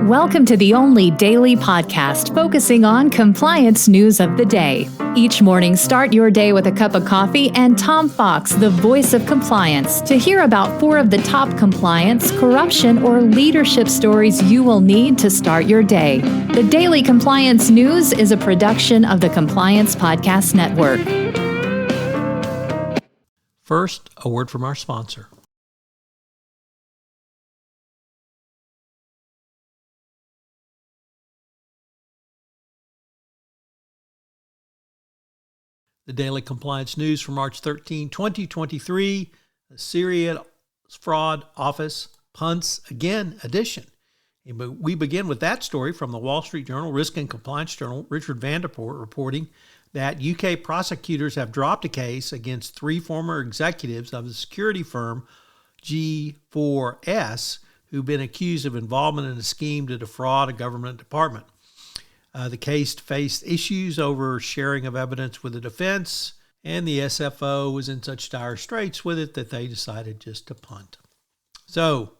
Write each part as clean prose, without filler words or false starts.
Welcome to the only daily podcast focusing on compliance news of the day. Each morning, start your day with a cup of coffee and Tom Fox, the voice of compliance, to hear about 4 of the top compliance, corruption, or leadership stories you will need to start your day. The Daily Compliance News is a production of the Compliance Podcast Network. First, a word from our sponsor. The Daily Compliance News for March 13, 2023, the Serious Fraud Office, Punts, again, edition. We begin with that story from the Wall Street Journal, Risk and Compliance Journal, Richard Vanderpoort reporting that UK prosecutors have dropped a case against 3 former executives of the security firm G4S who've been accused of involvement in a scheme to defraud a government department. The case faced issues over sharing of evidence with the defense, and the SFO was in such dire straits with it that they decided just to punt. So,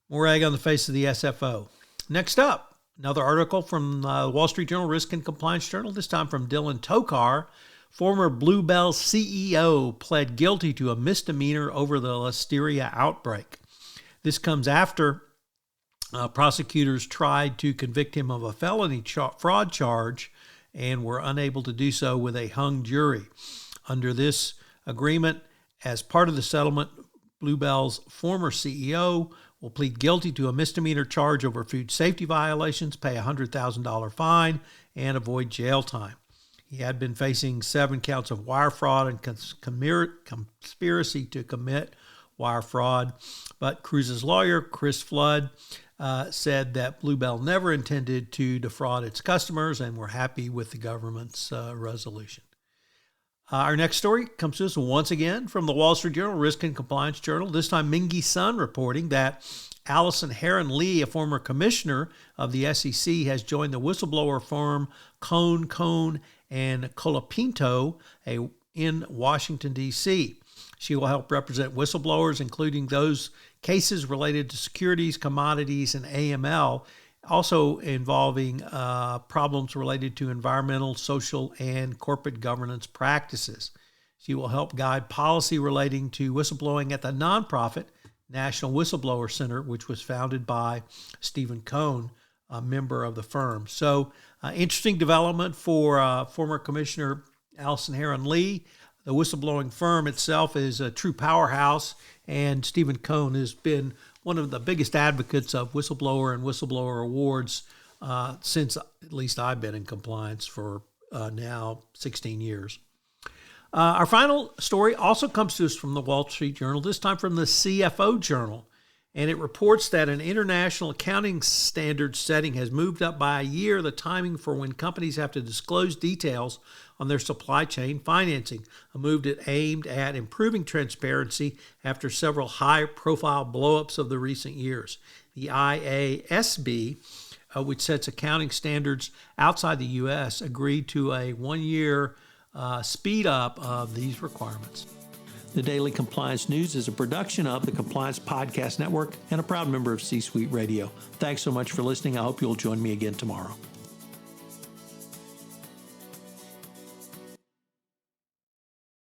more egg on the face of the SFO. Next up, another article from the Wall Street Journal, Risk and Compliance Journal, this time from Dylan Tokar. Former Bluebell CEO pled guilty to a misdemeanor over the listeria outbreak. This comes after prosecutors tried to convict him of a felony fraud charge and were unable to do so with a hung jury. Under this agreement, as part of the settlement, Bluebell's former CEO will plead guilty to a misdemeanor charge over food safety violations, pay a $100,000 fine, and avoid jail time. He had been facing 7 counts of wire fraud and conspiracy to commit wire fraud, but Cruz's lawyer, Chris Flood, said that Bluebell never intended to defraud its customers and were happy with the government's resolution. Our next story comes to us once again from the Wall Street Journal, Risk and Compliance Journal, this time Mingy Sun reporting that Allison Heron-Lee, a former commissioner of the SEC, has joined the whistleblower firm Cohn and Colapinto in Washington, D.C. She will help represent whistleblowers, including those cases related to securities, commodities, and AML, also involving problems related to environmental, social, and corporate governance practices. She will help guide policy relating to whistleblowing at the nonprofit National Whistleblower Center, which was founded by Stephen Cohn, a member of the firm. So, interesting development for former Commissioner Allison Heron-Lee. The whistleblowing firm itself is a true powerhouse, and Stephen Cohn has been one of the biggest advocates of whistleblower and whistleblower awards since at least I've been in compliance for now 16 years. Our final story also comes to us from the Wall Street Journal, this time from the SFO Journal, and it reports that an international accounting standard setting has moved up by a year the timing for when companies have to disclose details on their supply chain financing, a move that aimed at improving transparency after several high-profile blow-ups of the recent years. The IASB, which sets accounting standards outside the U.S., agreed to a 1-year speed-up of these requirements. The Daily Compliance News is a production of the Compliance Podcast Network and a proud member of C-Suite Radio. Thanks so much for listening. I hope you'll join me again tomorrow.